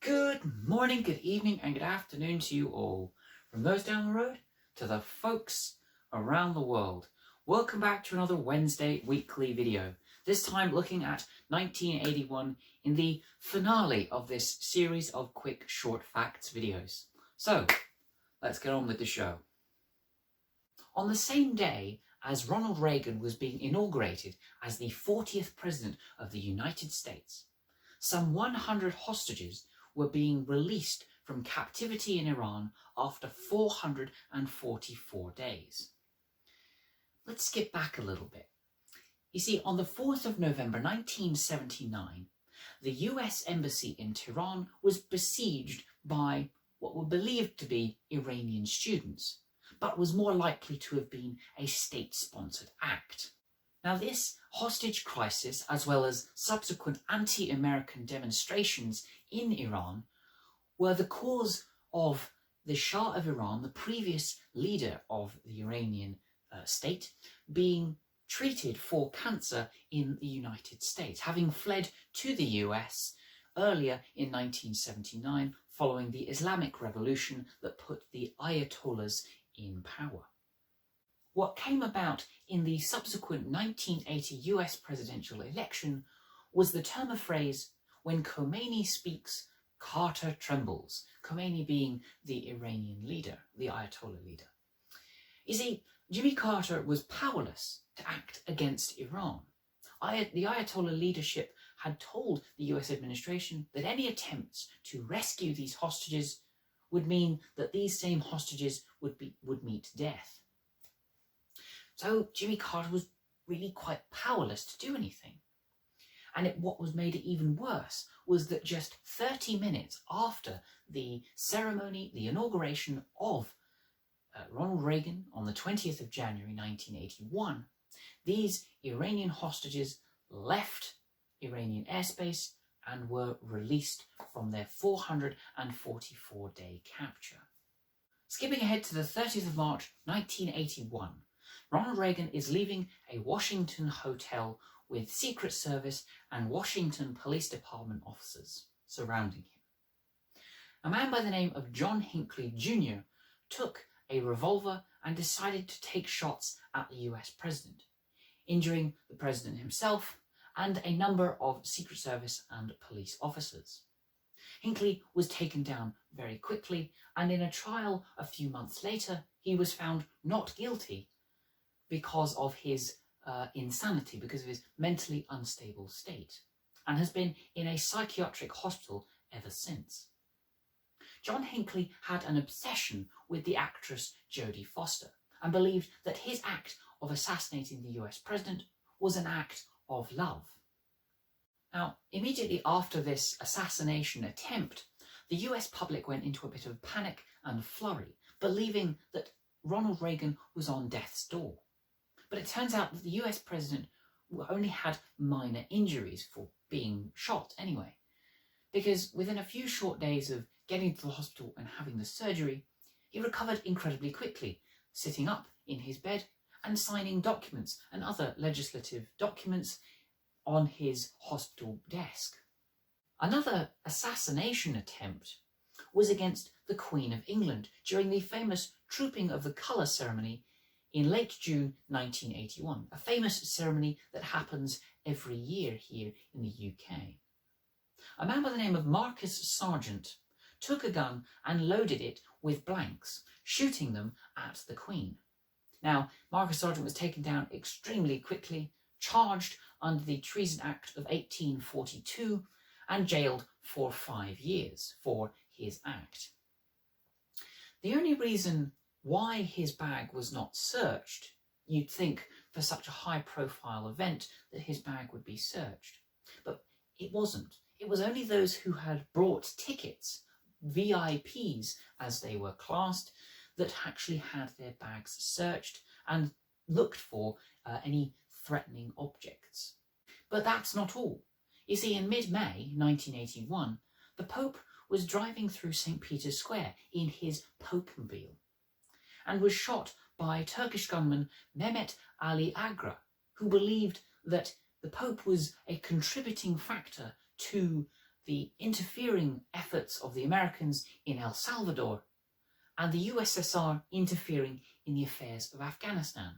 Good morning, good evening, and good afternoon to you all. From those down the road to the folks around the world. Welcome back to another Wednesday weekly video. This time looking at 1981 in the finale of this series of quick short facts videos. So, let's get on with the show. On the same day as Ronald Reagan was being inaugurated as the 40th President of the United States, some 100 hostages were being released from captivity in Iran after 444 days. Let's skip back a little bit. You see, on the 4th of November 1979, the US Embassy in Tehran was besieged by what were believed to be Iranian students, but was more likely to have been a state-sponsored act. Now, this hostage crisis, as well as subsequent anti-American demonstrations in Iran, were the cause of the Shah of Iran, the previous leader of the Iranian state, being treated for cancer in the United States, having fled to the US earlier in 1979 following the Islamic Revolution that put the Ayatollahs in power. What came about in the subsequent 1980 US presidential election was the turn of phrase, "When Khomeini speaks, Carter trembles," Khomeini being the Iranian leader, the Ayatollah leader. You see, Jimmy Carter was powerless to act against Iran. The Ayatollah leadership had told the US administration that any attempts to rescue these hostages would mean that these same hostages would meet death. So Jimmy Carter was really quite powerless to do anything. And what was made it even worse was that just 30 minutes after the ceremony, the inauguration of Ronald Reagan on the 20th of January 1981, these Iranian hostages left Iranian airspace and were released from their 444-day capture. Skipping ahead to the 30th of March 1981, Ronald Reagan is leaving a Washington hotel with Secret Service and Washington Police Department officers surrounding him. A man by the name of John Hinckley Jr. took a revolver and decided to take shots at the US president, injuring the president himself and a number of Secret Service and police officers. Hinckley was taken down very quickly, and in a trial a few months later, he was found not guilty because of his insanity, because of his mentally unstable state, and has been in a psychiatric hospital ever since. John Hinckley had an obsession with the actress Jodie Foster and believed that his act of assassinating the US president was an act of love. Now, immediately after this assassination attempt, the US public went into a bit of panic and flurry, believing that Ronald Reagan was on death's door. But it turns out that the US president only had minor injuries for being shot anyway, because within a few short days of getting to the hospital and having the surgery, he recovered incredibly quickly, sitting up in his bed and signing documents and other legislative documents on his hospital desk. Another assassination attempt was against the Queen of England during the famous Trooping of the Colour ceremony in late June 1981, a famous ceremony that happens every year here in the UK. A man by the name of Marcus Sargent took a gun and loaded it with blanks, shooting them at the Queen. Now, Marcus Sargent was taken down extremely quickly, charged under the Treason Act of 1842, and jailed for 5 years for his act. The only reason why his bag was not searched, you'd think for such a high-profile event that his bag would be searched, but it wasn't. It was only those who had brought tickets, VIPs as they were classed, that actually had their bags searched and looked for any threatening objects. But that's not all. You see, in mid-May 1981, the Pope was driving through St. Peter's Square in his Popemobile and was shot by Turkish gunman Mehmet Ali Agra, who believed that the Pope was a contributing factor to the interfering efforts of the Americans in El Salvador and the USSR interfering in the affairs of Afghanistan.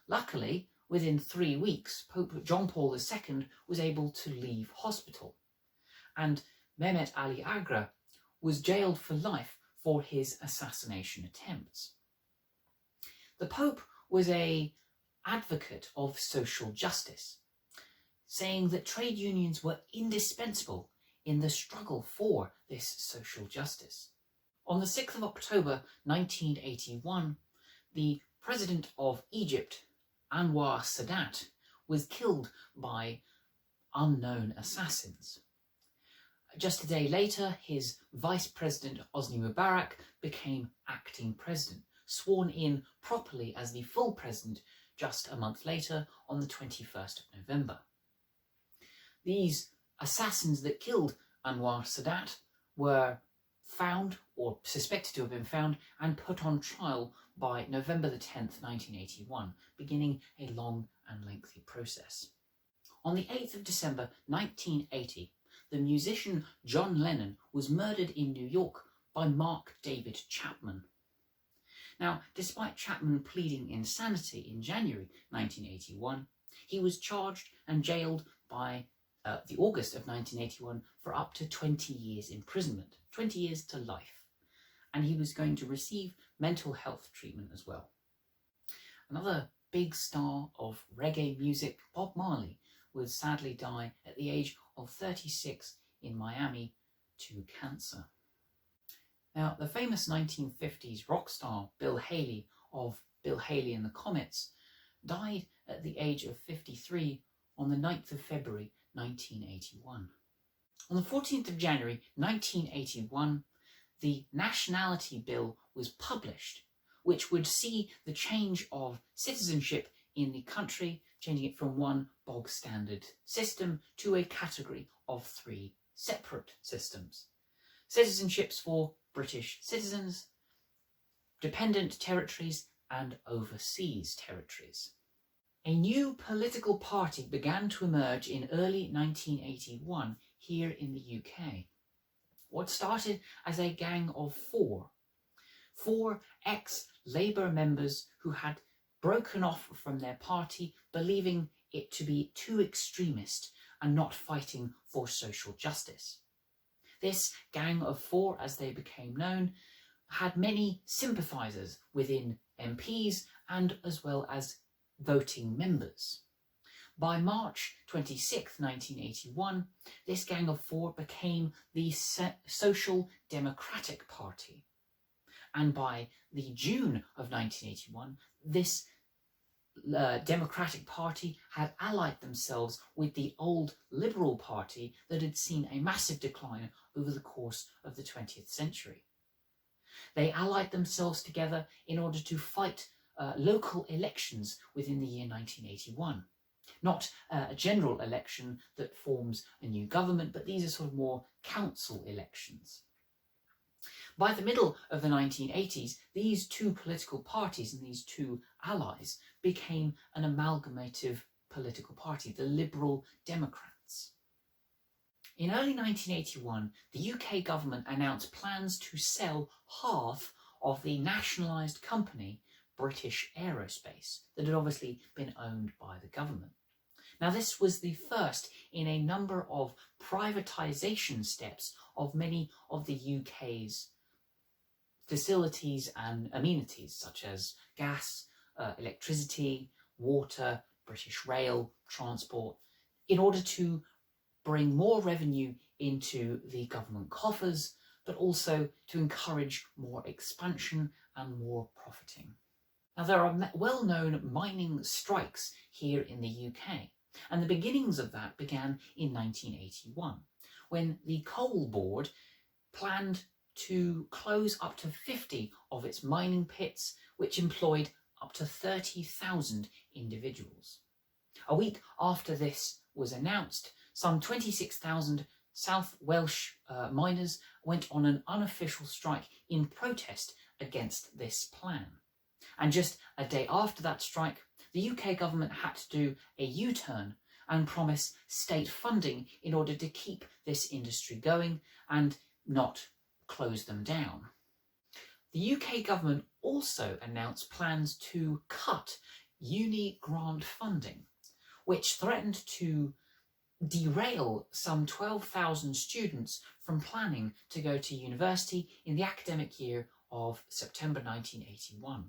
Luckily, within 3 weeks, Pope John Paul II was able to leave hospital, and Mehmet Ali Agra was jailed for life for his assassination attempts. The Pope was an advocate of social justice, saying that trade unions were indispensable in the struggle for this social justice. On the 6th of October 1981, the President of Egypt, Anwar Sadat, was killed by unknown assassins. Just a day later, his Vice President Hosni Mubarak became acting president, sworn in properly as the full president just a month later on the 21st of November. These assassins that killed Anwar Sadat were found, or suspected to have been found, and put on trial by November the 10th, 1981, beginning a long and lengthy process. On the 8th of December 1980, the musician John Lennon was murdered in New York by Mark David Chapman. Now, despite Chapman pleading insanity in January 1981, he was charged and jailed by the August of 1981 for up to 20 years imprisonment, 20 years to life, and he was going to receive mental health treatment as well. Another big star of reggae music, Bob Marley, would sadly die at the age of 36 in Miami to cancer. Now, the famous 1950s rock star Bill Haley of Bill Haley and the Comets died at the age of 53 on the 9th of February 1981. On the 14th of January 1981, the Nationality Bill was published, which would see the change of citizenship in the country, changing it from one bog standard system to a category of 3 separate systems. Citizenships for British citizens, dependent territories, and overseas territories. A new political party began to emerge in early 1981 here in the UK. What started as a gang of four ex-Labour members who had broken off from their party, believing it to be too extremist and not fighting for social justice. This gang of 4, as they became known, had many sympathisers within MPs and as well as voting members. By March 26, 1981, this gang of 4 became the Social Democratic Party. And by the June of 1981, this Democratic Party had allied themselves with the old Liberal Party that had seen a massive decline over the course of the 20th century. They allied themselves together in order to fight local elections within the year 1981. Not a general election that forms a new government, but these are sort of more council elections. By the middle of the 1980s, these 2 political parties and these 2 allies became an amalgamative political party, the Liberal Democrats. In early 1981, the UK government announced plans to sell half of the nationalised company British Aerospace that had obviously been owned by the government. Now, this was the first in a number of privatisation steps of many of the UK's facilities and amenities, such as gas, electricity, water, British Rail, transport, in order to bring more revenue into the government coffers, but also to encourage more expansion and more profiting. Now, there are well-known mining strikes here in the UK, and the beginnings of that began in 1981, when the Coal Board planned to close up to 50 of its mining pits, which employed up to 30,000 individuals. A week after this was announced, some 26,000 South Welsh miners went on an unofficial strike in protest against this plan. And just a day after that strike, the UK government had to do a U-turn and promise state funding in order to keep this industry going and not close them down. The UK government also announced plans to cut uni grant funding, which threatened to derail some 12,000 students from planning to go to university in the academic year of September 1981.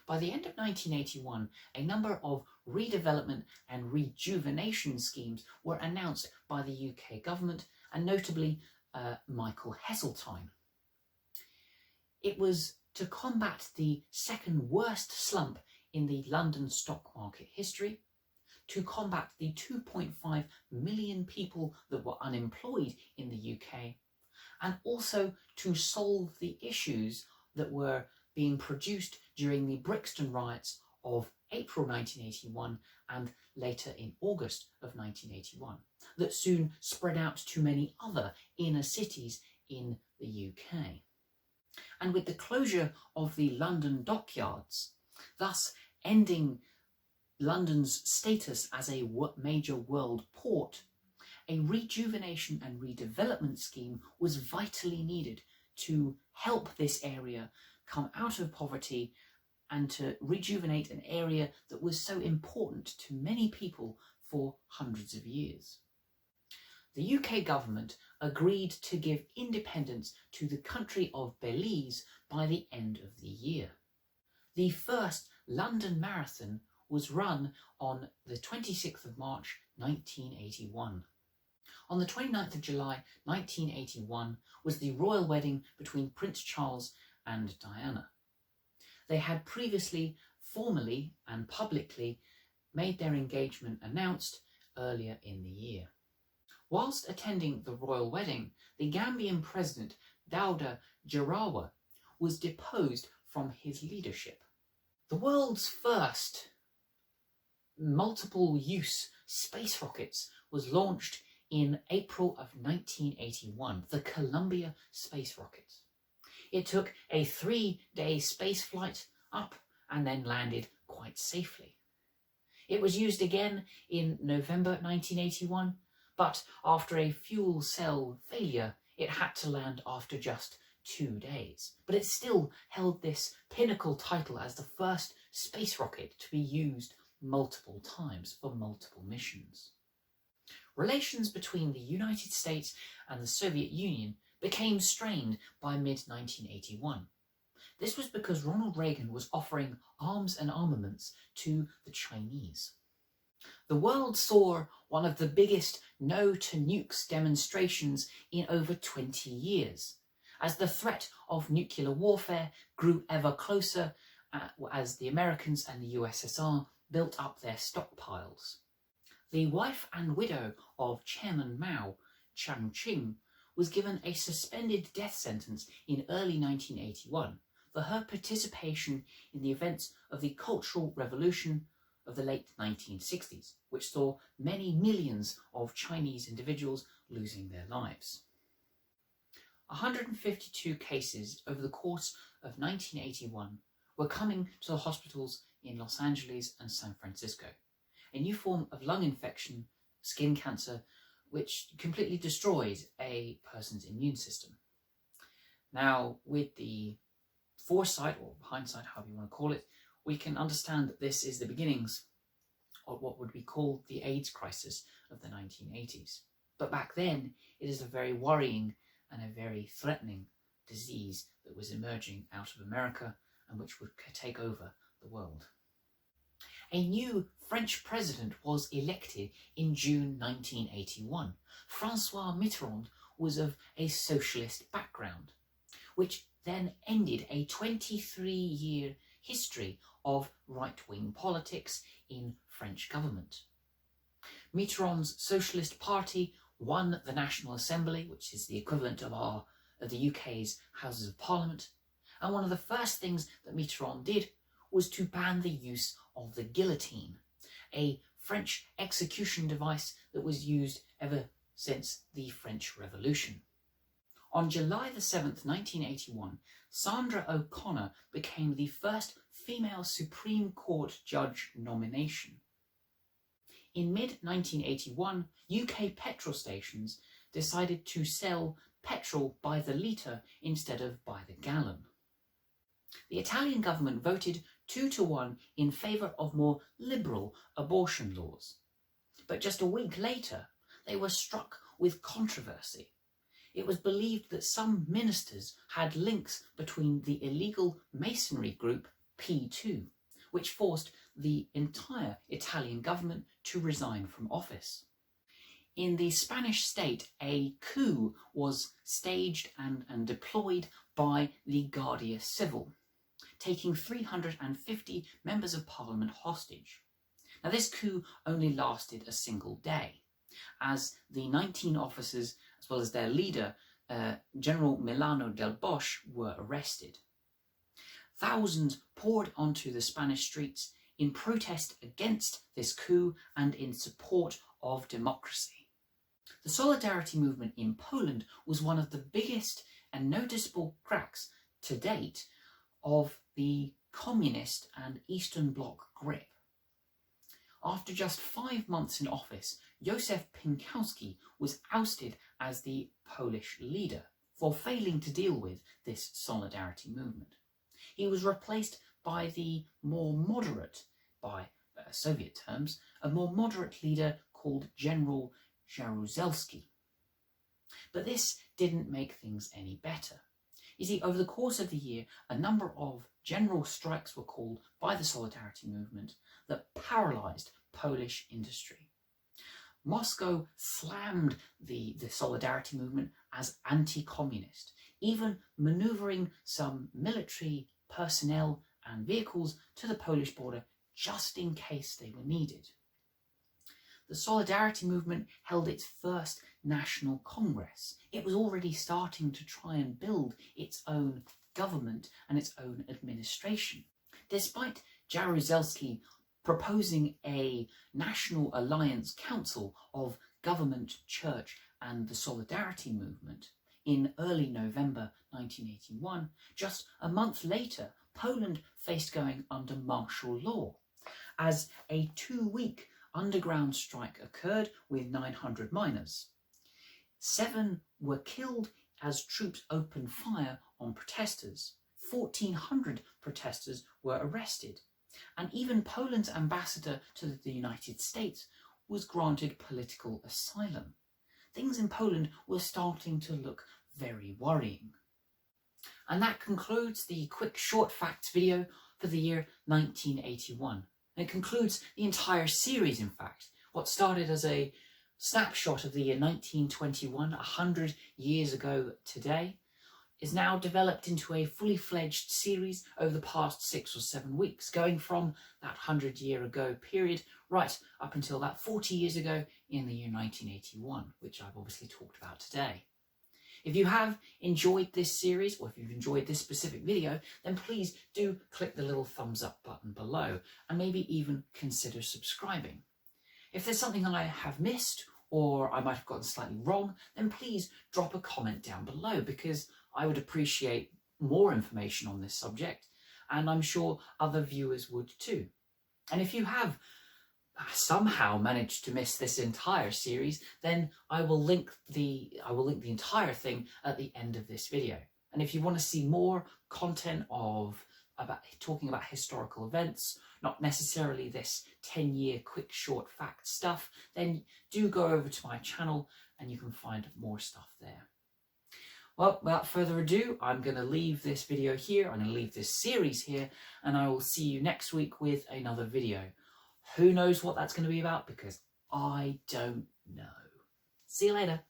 By the end of 1981, a number of redevelopment and rejuvenation schemes were announced by the UK government, and notably Michael Heseltine. It was to combat the second worst slump in the London stock market history, to combat the 2.5 million people that were unemployed in the UK, and also to solve the issues that were being produced during the Brixton riots of April 1981 and later in August of 1981, that soon spread out to many other inner cities in the UK. And with the closure of the London dockyards, thus ending London's status as a major world port, a rejuvenation and redevelopment scheme was vitally needed to help this area come out of poverty and to rejuvenate an area that was so important to many people for hundreds of years. The UK government agreed to give independence to the country of Belize by the end of the year. The first London Marathon was run on the 26th of March 1981. On the 29th of July 1981 was the royal wedding between Prince Charles and Diana. They had previously formally and publicly made their engagement announced earlier in the year. Whilst attending the royal wedding, the Gambian president Dawda Jarawa was deposed from his leadership. The world's first multiple-use space rockets was launched in April of 1981, the Columbia space rocket. It took a 3-day space flight up and then landed quite safely. It was used again in November 1981, but after a fuel cell failure, it had to land after just 2 days. But it still held this pinnacle title as the first space rocket to be used multiple times for multiple missions. Relations between the United States and the Soviet Union became strained by mid-1981. This was because Ronald Reagan was offering arms and armaments to the Chinese. The world saw one of the biggest no to nukes demonstrations in over 20 years, as the threat of nuclear warfare grew ever closer as the Americans and the USSR built up their stockpiles. The wife and widow of Chairman Mao, Chiang Ching, was given a suspended death sentence in early 1981 for her participation in the events of the Cultural Revolution of the late 1960s, which saw many millions of Chinese individuals losing their lives. 152 cases over the course of 1981 were coming to the hospitals in Los Angeles and San Francisco. A new form of lung infection, skin cancer, which completely destroys a person's immune system. Now, with the foresight, or hindsight, however you want to call it, we can understand that this is the beginnings of what would be called the AIDS crisis of the 1980s. But back then, it is a very worrying and a very threatening disease that was emerging out of America and which would take over the world. A new French president was elected in June 1981. François Mitterrand was of a socialist background, which then ended a 23-year history of right-wing politics in French government. Mitterrand's Socialist Party won the National Assembly, which is the equivalent of the UK's Houses of Parliament, and one of the first things that Mitterrand did was to ban the use of the guillotine, a French execution device that was used ever since the French Revolution. On July the 7th, 1981, Sandra O'Connor became the first female Supreme Court judge nomination. In mid-1981, UK petrol stations decided to sell petrol by the litre instead of by the gallon. The Italian government voted 2-1 in favour of more liberal abortion laws. But just a week later, they were struck with controversy. It was believed that some ministers had links between the illegal masonry group P2, which forced the entire Italian government to resign from office. In the Spanish state, a coup was staged and deployed by the Guardia Civil, taking 350 members of parliament hostage. Now, this coup only lasted a single day, as the 19 officers, as well as their leader, General Milano del Bosch, were arrested. Thousands poured onto the Spanish streets in protest against this coup and in support of democracy. The Solidarity movement in Poland was one of the biggest and noticeable cracks to date of the communist and Eastern Bloc grip. After just 5 months in office, Józef Piłsudski was ousted as the Polish leader for failing to deal with this solidarity movement. He was replaced by the more moderate, by Soviet terms, a more moderate leader called General Jaruzelski. But this didn't make things any better. You see, over the course of the year, a number of general strikes were called by the Solidarity movement that paralysed Polish industry. Moscow slammed the Solidarity movement as anti-communist, even manoeuvring some military personnel and vehicles to the Polish border just in case they were needed. The Solidarity movement held its first national congress. It was already starting to try and build its own government and its own administration. Despite Jaruzelski proposing a National Alliance Council of Government, Church and the Solidarity movement in early November 1981, just a month later, Poland faced going under martial law, as a 2-week underground strike occurred with 900 miners. 7 were killed as troops opened fire on protesters. 1,400 protesters were arrested, and even Poland's ambassador to the United States was granted political asylum. Things in Poland were starting to look very worrying. And that concludes the quick short facts video for the year 1981. And it concludes the entire series, in fact. What started as a snapshot of the year 1921, 100 years ago today, is now developed into a fully fledged series over the past 6 or 7 weeks, going from that 100-year-ago period right up until that 40 years ago in the year 1981, which I've obviously talked about today. If you have enjoyed this series, or if you've enjoyed this specific video, then please do click the little thumbs up button below and maybe even consider subscribing. If there's something I have missed or I might have gotten slightly wrong, then please drop a comment down below, because I would appreciate more information on this subject, and I'm sure other viewers would too. And if you have somehow managed to miss this entire series, then I will link the entire thing at the end of this video. And if you want to see more content about talking about historical events, not necessarily this 10-year quick short fact stuff, then do go over to my channel and you can find more stuff there. Well, without further ado, I'm going to leave this video here, I'm going to leave this series here, and I will see you next week with another video. Who knows what that's going to be about, because I don't know. See you later.